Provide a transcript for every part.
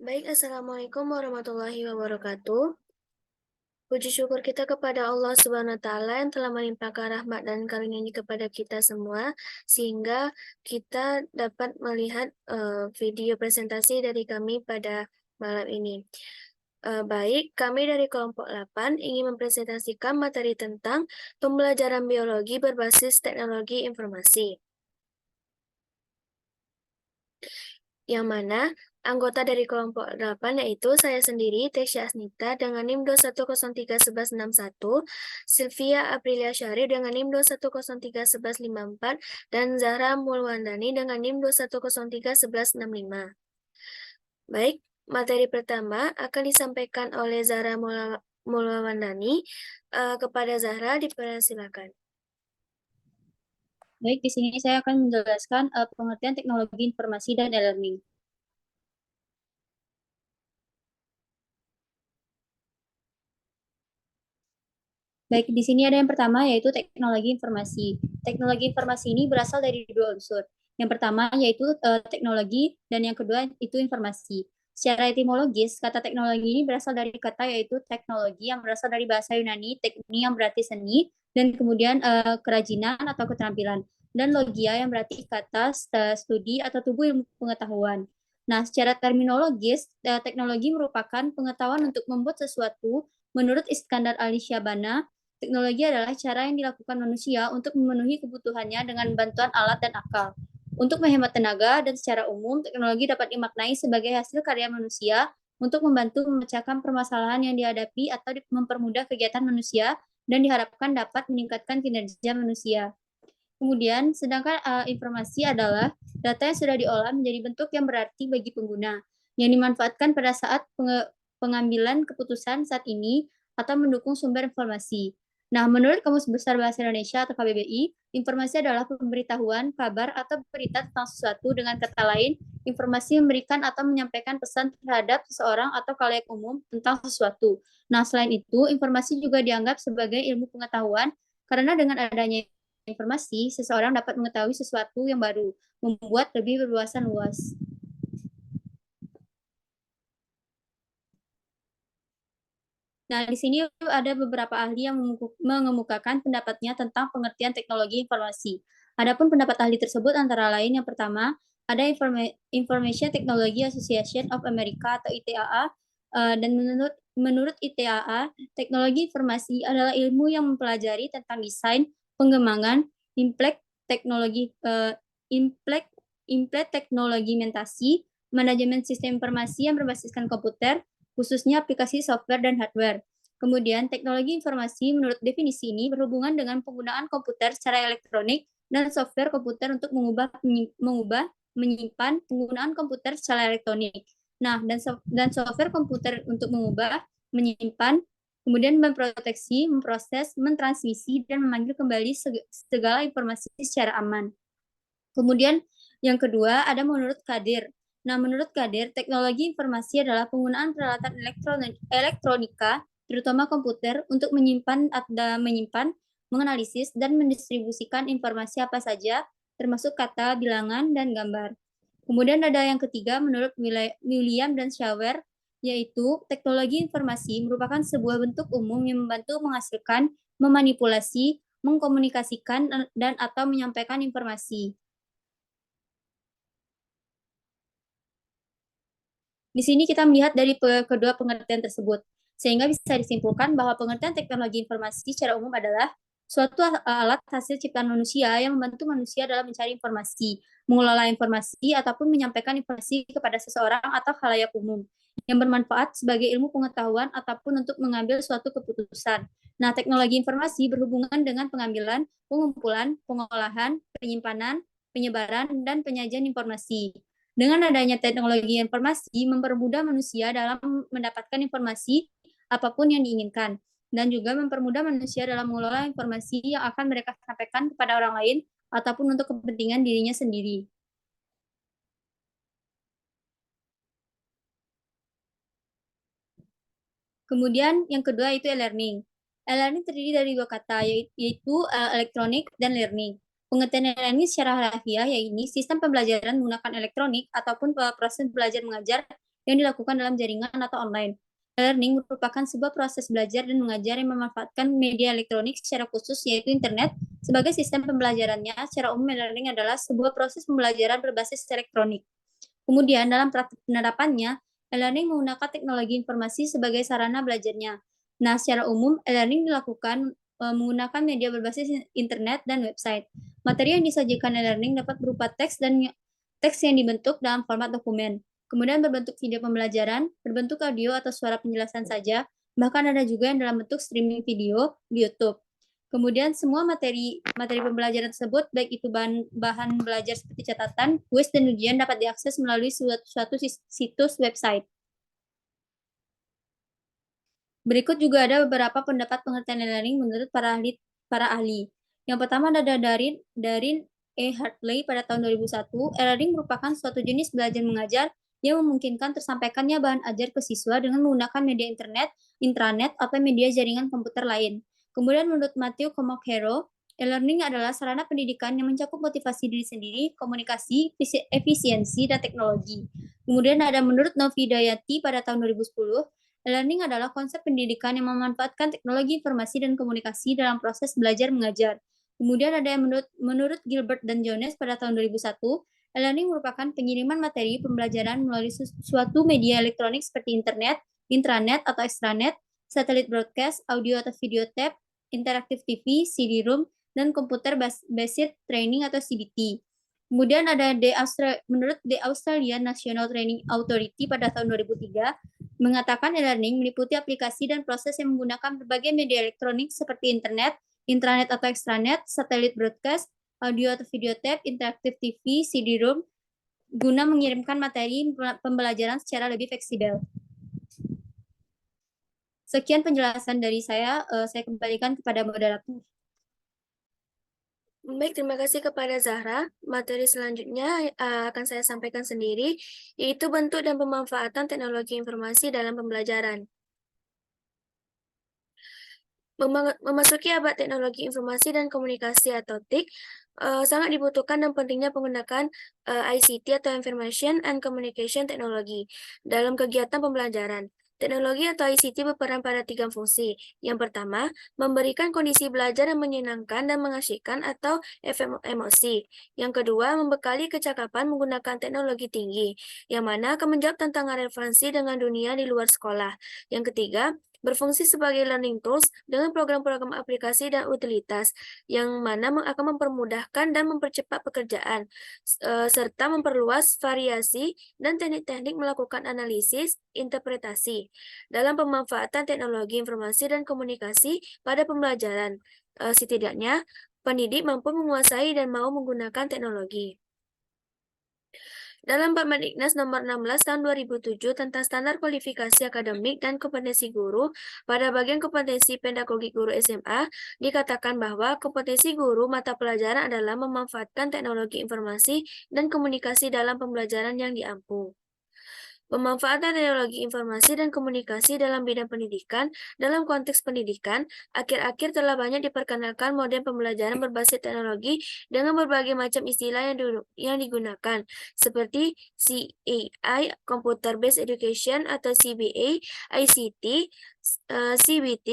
Baik, Assalamualaikum warahmatullahi wabarakatuh. Puji syukur kita kepada Allah Subhanahu wa Ta'ala yang telah melimpahkan rahmat dan karunia-Nya kepada kita semua, sehingga kita dapat melihat video presentasi dari kami pada malam ini. Baik, kami dari kelompok 8 ingin mempresentasikan materi tentang pembelajaran biologi berbasis teknologi informasi. Yang mana anggota dari kelompok 8 yaitu saya sendiri, Tesya Asnita dengan NIM 210311161, Sylvia Aprilia Syarif dengan NIM 210311154, dan Zahra Mulwandani dengan NIM 210311165. Baik, materi pertama akan disampaikan oleh Zahra Mulwandani. Kepada Zahra, dipersilakan. Baik, di sini saya akan menjelaskan pengertian teknologi informasi dan e-learning. Baik, di sini ada yang pertama yaitu teknologi informasi. Teknologi informasi ini berasal dari dua unsur. Yang pertama yaitu teknologi dan yang kedua itu informasi. Secara etimologis, kata teknologi ini berasal dari kata yaitu teknologi yang berasal dari bahasa Yunani, tekni yang berarti seni, dan kemudian kerajinan atau keterampilan. Dan logia yang berarti kata, studi, atau tubuh ilmu pengetahuan. Nah, secara terminologis, teknologi merupakan pengetahuan untuk membuat sesuatu menurut Iskandar Ali-Syabana. Teknologi adalah cara yang dilakukan manusia untuk memenuhi kebutuhannya dengan bantuan alat dan akal. Untuk menghemat tenaga dan secara umum, teknologi dapat dimaknai sebagai hasil karya manusia untuk membantu memecahkan permasalahan yang dihadapi atau mempermudah kegiatan manusia dan diharapkan dapat meningkatkan kinerja manusia. Kemudian, sedangkan informasi adalah data yang sudah diolah menjadi bentuk yang berarti bagi pengguna, yang dimanfaatkan pada saat pengambilan keputusan saat ini atau mendukung sumber informasi. Nah, menurut Kamus Besar Bahasa Indonesia atau KBBI, informasi adalah pemberitahuan, kabar, atau berita tentang sesuatu. Dengan kata lain, informasi memberikan atau menyampaikan pesan terhadap seseorang atau khalayak umum tentang sesuatu. Nah, selain itu, informasi juga dianggap sebagai ilmu pengetahuan karena dengan adanya informasi, seseorang dapat mengetahui sesuatu yang baru, membuat lebih berwawasan luas. Nah, di sini ada beberapa ahli yang mengemukakan pendapatnya tentang pengertian teknologi informasi. Adapun pendapat ahli tersebut antara lain yang pertama, ada Information Technology Association of America atau ITAA, dan menurut ITAA, teknologi informasi adalah ilmu yang mempelajari tentang desain, pengembangan, implementasi, manajemen sistem informasi yang berbasiskan komputer, khususnya aplikasi software dan hardware. Kemudian, teknologi informasi menurut definisi ini berhubungan dengan penggunaan komputer secara elektronik dan software komputer untuk mengubah, menyimpan penggunaan komputer secara elektronik. Nah, dan software komputer untuk mengubah, menyimpan, kemudian memproteksi, memproses, mentransmisi, dan memanggil kembali segala informasi secara aman. Kemudian yang kedua ada menurut Kadir. Nah, menurut Kadir, teknologi informasi adalah penggunaan peralatan elektronika, terutama komputer, untuk menyimpan, menganalisis, dan mendistribusikan informasi apa saja, termasuk kata, bilangan, dan gambar. Kemudian ada yang ketiga, menurut William dan Shawer, yaitu teknologi informasi merupakan sebuah bentuk umum yang membantu menghasilkan, memanipulasi, mengkomunikasikan, dan atau menyampaikan informasi. Di sini kita melihat dari kedua pengertian tersebut, sehingga bisa disimpulkan bahwa pengertian teknologi informasi secara umum adalah suatu alat hasil ciptaan manusia yang membantu manusia dalam mencari informasi, mengelola informasi, ataupun menyampaikan informasi kepada seseorang atau khalayak umum, yang bermanfaat sebagai ilmu pengetahuan ataupun untuk mengambil suatu keputusan. Nah, teknologi informasi berhubungan dengan pengambilan, pengumpulan, pengolahan, penyimpanan, penyebaran, dan penyajian informasi. Dengan adanya teknologi informasi, mempermudah manusia dalam mendapatkan informasi apapun yang diinginkan, dan juga mempermudah manusia dalam mengelola informasi yang akan mereka sampaikan kepada orang lain ataupun untuk kepentingan dirinya sendiri. Kemudian yang kedua itu e-learning. E-learning terdiri dari dua kata, yaitu elektronik dan learning. Pengertian e-learning secara harfiah yaitu sistem pembelajaran menggunakan elektronik ataupun proses belajar mengajar yang dilakukan dalam jaringan atau online. E-learning merupakan sebuah proses belajar dan mengajar yang memanfaatkan media elektronik secara khusus, yaitu internet, sebagai sistem pembelajarannya. Secara umum, e-learning adalah sebuah proses pembelajaran berbasis elektronik. Kemudian, dalam praktik penerapannya, e-learning menggunakan teknologi informasi sebagai sarana belajarnya. Nah, secara umum, e-learning dilakukan menggunakan media berbasis internet dan website. Materi yang disajikan e-learning dapat berupa teks yang dibentuk dalam format dokumen. Kemudian berbentuk video pembelajaran, berbentuk audio atau suara penjelasan saja, bahkan ada juga yang dalam bentuk streaming video di YouTube. Kemudian semua materi pembelajaran tersebut, baik itu bahan belajar seperti catatan, kuis, dan ujian dapat diakses melalui suatu situs website. Berikut juga ada beberapa pendapat pengertian e-learning menurut para ahli. Yang pertama ada Darin E. Hartley pada tahun 2001, e-learning merupakan suatu jenis belajar mengajar yang memungkinkan tersampaikannya bahan ajar ke siswa dengan menggunakan media internet, intranet, atau media jaringan komputer lain. Kemudian menurut Matthew Komokero, e-learning adalah sarana pendidikan yang mencakup motivasi diri sendiri, komunikasi, efisiensi, dan teknologi. Kemudian ada menurut Novi Dayati pada tahun 2010, e-learning adalah konsep pendidikan yang memanfaatkan teknologi informasi dan komunikasi dalam proses belajar mengajar. Kemudian ada yang menurut Gilbert dan Jones pada tahun 2001, e-learning merupakan pengiriman materi pembelajaran melalui suatu media elektronik seperti internet, intranet atau extranet, satelit broadcast, audio atau video tape, interaktif TV, CD-ROM, dan komputer based training atau CBT. Kemudian ada menurut The Australian National Training Authority pada tahun 2003, mengatakan e-learning meliputi aplikasi dan proses yang menggunakan berbagai media elektronik seperti internet, intranet atau extranet, satelit broadcast, audio atau video tape, interaktif TV, CD-ROM, guna mengirimkan materi pembelajaran secara lebih fleksibel. Sekian penjelasan dari saya kembalikan kepada moderator. Baik, terima kasih kepada Zahra. Materi selanjutnya akan saya sampaikan sendiri, yaitu bentuk dan pemanfaatan teknologi informasi dalam pembelajaran. Memasuki abad teknologi informasi dan komunikasi atau TIK, sangat dibutuhkan dan pentingnya penggunaan ICT atau Information and Communication Technology dalam kegiatan pembelajaran. Teknologi atau ICT berperan pada 3 fungsi. Yang pertama, memberikan kondisi belajar yang menyenangkan dan mengasyikkan atau emosi. Yang kedua, membekali kecakapan menggunakan teknologi tinggi, yang mana akan menjawab tantangan relevansi dengan dunia di luar sekolah. Yang ketiga, berfungsi sebagai learning tools dengan program-program aplikasi dan utilitas, yang mana akan mempermudahkan dan mempercepat pekerjaan, serta memperluas variasi dan teknik-teknik melakukan analisis, interpretasi dalam pemanfaatan teknologi informasi dan komunikasi pada pembelajaran. Setidaknya, pendidik mampu menguasai dan mau menggunakan teknologi. Dalam Permendiknas nomor 16 tahun 2007 tentang standar kualifikasi akademik dan kompetensi guru, pada bagian kompetensi pedagogi guru SMA, dikatakan bahwa kompetensi guru mata pelajaran adalah memanfaatkan teknologi informasi dan komunikasi dalam pembelajaran yang diampu. Pemanfaatan teknologi informasi dan komunikasi dalam bidang pendidikan. Dalam konteks pendidikan, akhir-akhir telah banyak diperkenalkan model pembelajaran berbasis teknologi dengan berbagai macam istilah yang digunakan, seperti CAI, Computer Based Education atau CBA, ICT, CBT,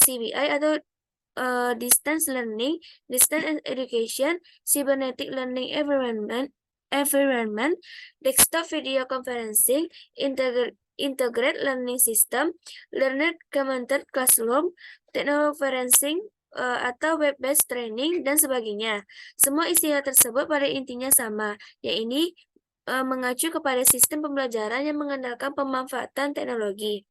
CBI atau Distance Learning, Distance Education, Cybernetic Learning Environment, desktop video conferencing, integrated learning system, learner commented classroom, technoconferencing, atau web-based training, dan sebagainya. Semua istilah tersebut pada intinya sama, yaitu mengacu kepada sistem pembelajaran yang mengandalkan pemanfaatan teknologi.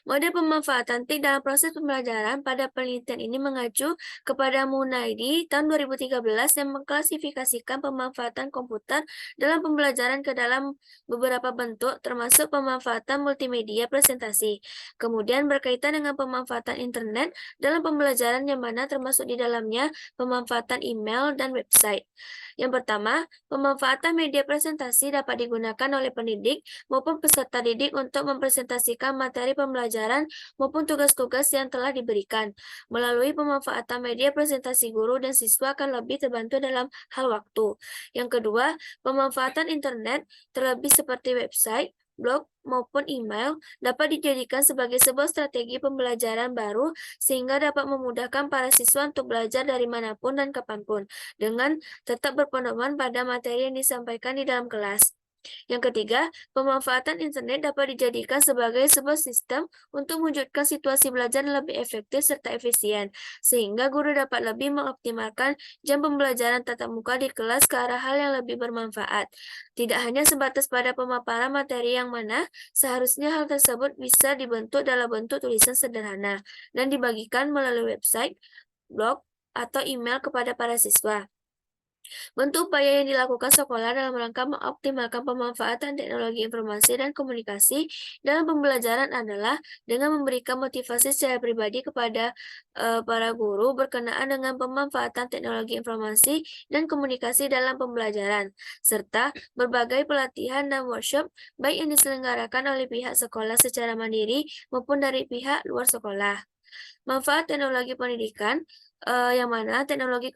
Model pemanfaatan TIK dalam proses pembelajaran pada penelitian ini mengacu kepada Munaidi tahun 2013 yang mengklasifikasikan pemanfaatan komputer dalam pembelajaran ke dalam beberapa bentuk, termasuk pemanfaatan multimedia presentasi. Kemudian berkaitan dengan pemanfaatan internet dalam pembelajaran, yang mana termasuk di dalamnya pemanfaatan email dan website. Yang pertama, pemanfaatan media presentasi dapat digunakan oleh pendidik maupun peserta didik untuk mempresentasikan materi materi pembelajaran maupun tugas-tugas yang telah diberikan. Melalui pemanfaatan media presentasi, guru dan siswa akan lebih terbantu dalam hal waktu. Yang kedua, pemanfaatan internet, terlebih seperti website, blog, maupun email, dapat dijadikan sebagai sebuah strategi pembelajaran baru sehingga dapat memudahkan para siswa untuk belajar dari manapun dan kapanpun, dengan tetap berpedoman pada materi yang disampaikan di dalam kelas. Yang ketiga, pemanfaatan internet dapat dijadikan sebagai sebuah sistem untuk mewujudkan situasi belajar lebih efektif serta efisien, sehingga guru dapat lebih mengoptimalkan jam pembelajaran tatap muka di kelas ke arah hal yang lebih bermanfaat. Tidak hanya sebatas pada pemaparan materi yang mana, seharusnya hal tersebut bisa dibentuk dalam bentuk tulisan sederhana dan dibagikan melalui website, blog, atau email kepada para siswa. Bentuk upaya yang dilakukan sekolah dalam rangka mengoptimalkan pemanfaatan teknologi informasi dan komunikasi dalam pembelajaran adalah dengan memberikan motivasi secara pribadi kepada para guru berkenaan dengan pemanfaatan teknologi informasi dan komunikasi dalam pembelajaran, serta berbagai pelatihan dan workshop baik yang diselenggarakan oleh pihak sekolah secara mandiri maupun dari pihak luar sekolah. Manfaat teknologi pendidikan, yang mana teknologi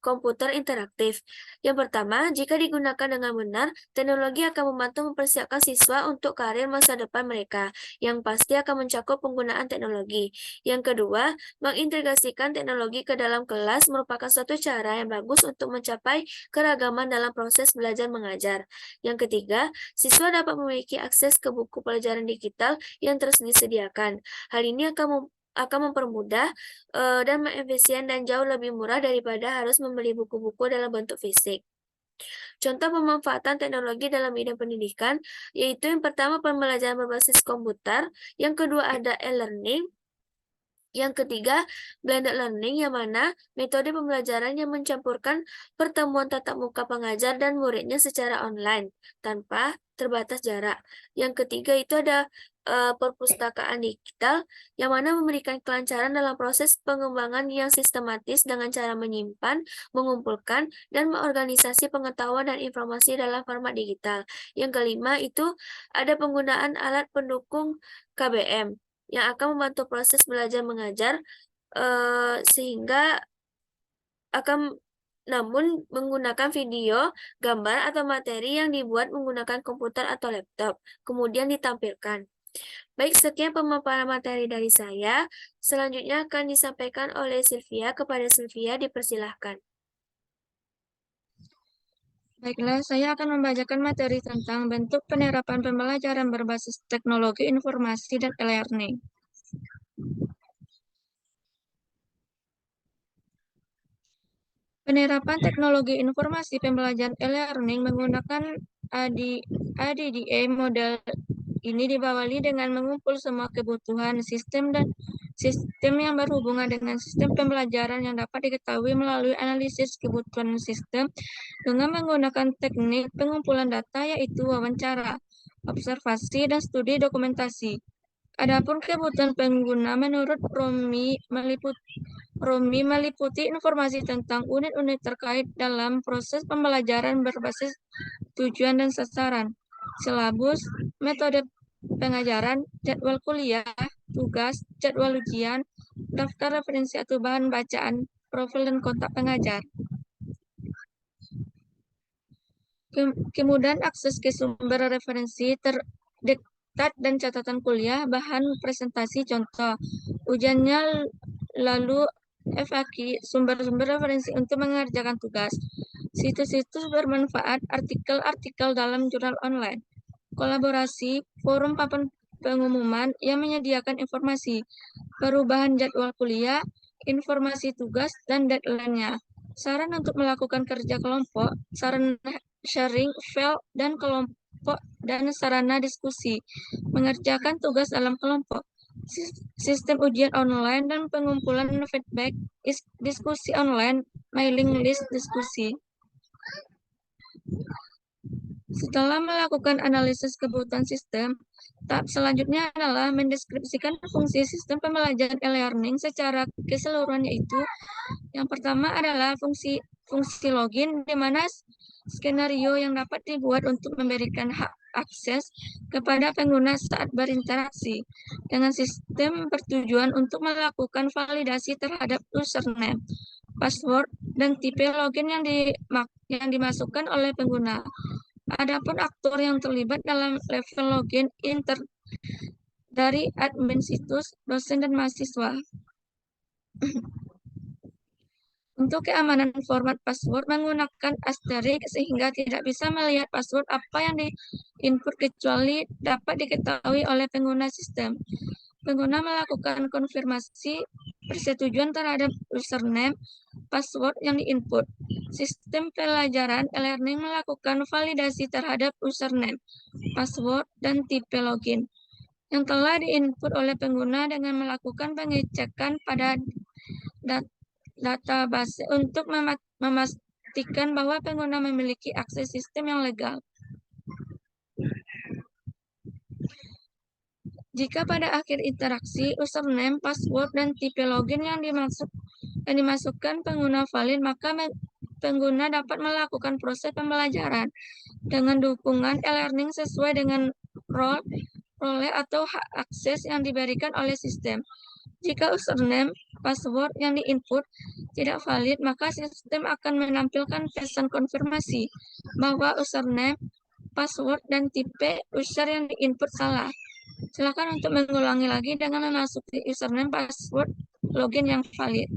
komputer interaktif. Yang pertama, jika digunakan dengan benar, teknologi akan membantu mempersiapkan siswa untuk karir masa depan mereka, yang pasti akan mencakup penggunaan teknologi. Yang kedua, mengintegrasikan teknologi ke dalam kelas merupakan suatu cara yang bagus untuk mencapai keragaman dalam proses belajar mengajar. Yang ketiga, siswa dapat memiliki akses ke buku pelajaran digital yang terus disediakan. Hal ini akan mempermudah dan efisien dan jauh lebih murah daripada harus membeli buku-buku dalam bentuk fisik. Contoh pemanfaatan teknologi dalam bidang pendidikan, yaitu yang pertama pembelajaran berbasis komputer, yang kedua ada e-learning, yang ketiga, blended learning, yang mana metode pembelajaran yang mencampurkan pertemuan tatap muka pengajar dan muridnya secara online, tanpa terbatas jarak. Yang ketiga itu ada perpustakaan digital, yang mana memberikan kelancaran dalam proses pengembangan yang sistematis dengan cara menyimpan, mengumpulkan, dan mengorganisasi pengetahuan dan informasi dalam format digital. Yang kelima itu ada penggunaan alat pendukung KBM, yang akan membantu proses belajar mengajar, sehingga akan namun menggunakan video, gambar, atau materi yang dibuat menggunakan komputer atau laptop, kemudian ditampilkan. Baik, sekian pemaparan materi dari saya. Selanjutnya akan disampaikan oleh Sylvia. Kepada Sylvia, dipersilahkan. Baiklah, saya akan membacakan materi tentang bentuk penerapan pembelajaran berbasis teknologi informasi dan e-learning. Penerapan teknologi informasi pembelajaran e-learning menggunakan ADDA model ini diawali dengan mengumpul semua kebutuhan sistem yang berhubungan dengan sistem pembelajaran yang dapat diketahui melalui analisis kebutuhan sistem dengan menggunakan teknik pengumpulan data, yaitu wawancara, observasi, dan studi dokumentasi. Adapun kebutuhan pengguna menurut Romi meliputi informasi tentang unit-unit terkait dalam proses pembelajaran berbasis tujuan dan sasaran, silabus, metode pengajaran, jadwal kuliah, tugas, jadwal ujian, daftar referensi atau bahan bacaan, profil dan kontak pengajar. Kemudian akses ke sumber referensi terdiktat dan catatan kuliah, bahan presentasi contoh, ujiannya, lalu FAQ, sumber-sumber referensi untuk mengerjakan tugas, situs-situs bermanfaat, artikel-artikel dalam jurnal online, kolaborasi, forum papan pengumuman yang menyediakan informasi, perubahan jadwal kuliah, informasi tugas, dan deadline-nya, saran untuk melakukan kerja kelompok, saran sharing file dan kelompok, dan sarana diskusi, mengerjakan tugas dalam kelompok, sistem ujian online dan pengumpulan feedback, diskusi online, mailing list diskusi. Setelah melakukan analisis kebutuhan sistem, tahap selanjutnya adalah mendeskripsikan fungsi sistem pembelajaran e-learning secara keseluruhan, yaitu yang pertama adalah fungsi login, di mana skenario yang dapat dibuat untuk memberikan hak akses kepada pengguna saat berinteraksi dengan sistem bertujuan untuk melakukan validasi terhadap username, password, dan tipe login yang dimasukkan oleh pengguna. Adapun aktor yang terlibat dalam level login dari admin situs, dosen, dan mahasiswa. Untuk keamanan format password menggunakan asterisk sehingga tidak bisa melihat password apa yang diinput kecuali dapat diketahui oleh pengguna sistem. Pengguna melakukan konfirmasi persetujuan terhadap username, password yang diinput. Sistem pelajaran e-learning melakukan validasi terhadap username, password, dan tipe login yang telah diinput oleh pengguna dengan melakukan pengecekan pada database untuk memastikan bahwa pengguna memiliki akses sistem yang legal. Jika pada akhir interaksi, username, password, dan tipe login yang dimasukkan pengguna valid, maka pengguna dapat melakukan proses pembelajaran dengan dukungan e-learning sesuai dengan role atau hak akses yang diberikan oleh sistem. Jika username, password yang diinput tidak valid, maka sistem akan menampilkan pesan konfirmasi bahwa username, password, dan tipe user yang diinput salah. Silakan untuk mengulangi lagi dengan memasuki username, password, login yang valid.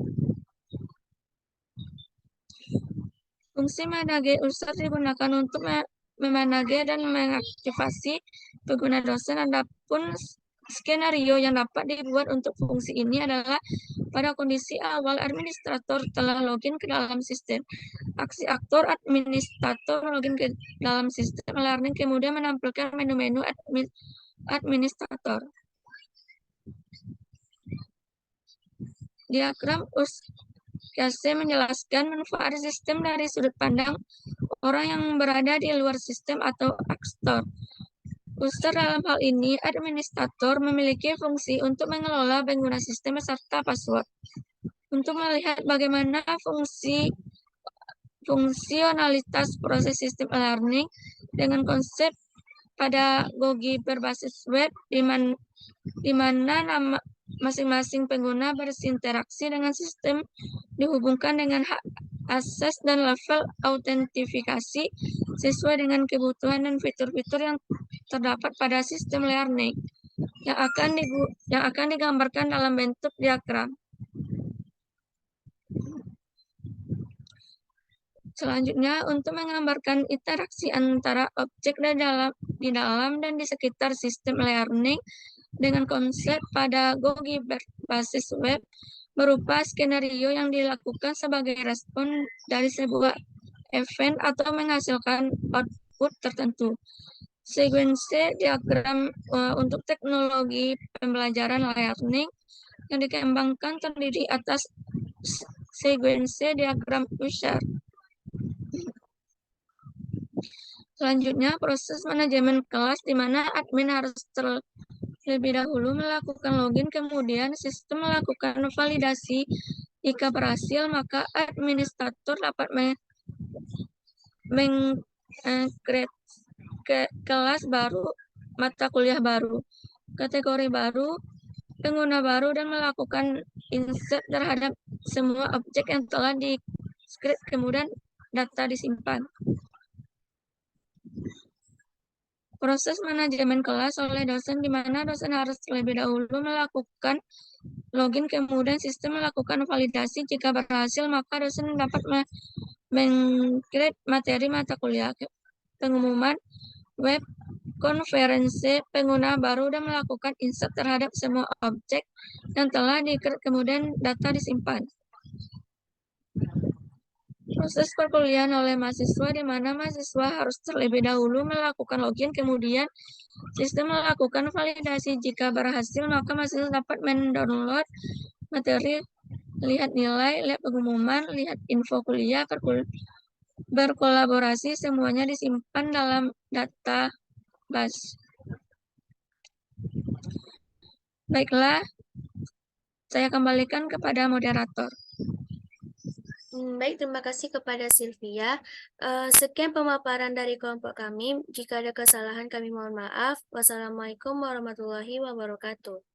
Fungsi manage user digunakan untuk memanage dan mengaktifasi pengguna dosen. Adapun skenario yang dapat dibuat untuk fungsi ini adalah pada kondisi awal administrator telah login ke dalam sistem. Aksi aktor administrator login ke dalam sistem e-learning kemudian menampilkan menu-menu administrator. Diagram USKC menjelaskan manfaat sistem dari sudut pandang orang yang berada di luar sistem atau aktor. User dalam hal ini, administrator memiliki fungsi untuk mengelola pengguna sistem serta password. Untuk melihat bagaimana fungsionalitas proses sistem e-learning dengan konsep pada Gogi berbasis web, di mana nama masing-masing pengguna berinteraksi dengan sistem dihubungkan dengan hak akses dan level autentifikasi sesuai dengan kebutuhan dan fitur-fitur yang terdapat pada sistem learning yang akan digambarkan dalam bentuk diagram. Selanjutnya, untuk menggambarkan interaksi antara objek di dalam dan di sekitar sistem learning dengan konsep pada Gogi berbasis web berupa skenario yang dilakukan sebagai respon dari sebuah event atau menghasilkan output tertentu. Sekuensi diagram untuk teknologi pembelajaran learning yang dikembangkan terdiri atas sekuensi diagram user. Selanjutnya, proses manajemen kelas di mana admin harus terlebih dahulu melakukan login, kemudian sistem melakukan validasi. Jika berhasil, maka administrator dapat meng-create kelas baru, mata kuliah baru, kategori baru, pengguna baru, dan melakukan insert terhadap semua objek yang telah di-script, kemudian data disimpan. Proses manajemen kelas oleh dosen di mana dosen harus terlebih dahulu melakukan login, kemudian sistem melakukan validasi. Jika berhasil, maka dosen dapat meng-create materi mata kuliah, pengumuman web, konferensi pengguna baru, dan melakukan insert terhadap semua objek yang telah di-create, kemudian data disimpan. Proses perkuliahan oleh mahasiswa di mana mahasiswa harus terlebih dahulu melakukan login, kemudian sistem melakukan validasi. Jika berhasil, maka mahasiswa dapat mendownload materi, lihat nilai, lihat pengumuman, lihat info kuliah, berkolaborasi, semuanya disimpan dalam database. Baiklah, saya kembalikan kepada moderator. Baik, terima kasih kepada Sylvia. Sekian pemaparan dari kelompok kami. Jika ada kesalahan, kami mohon maaf. Wassalamualaikum warahmatullahi wabarakatuh.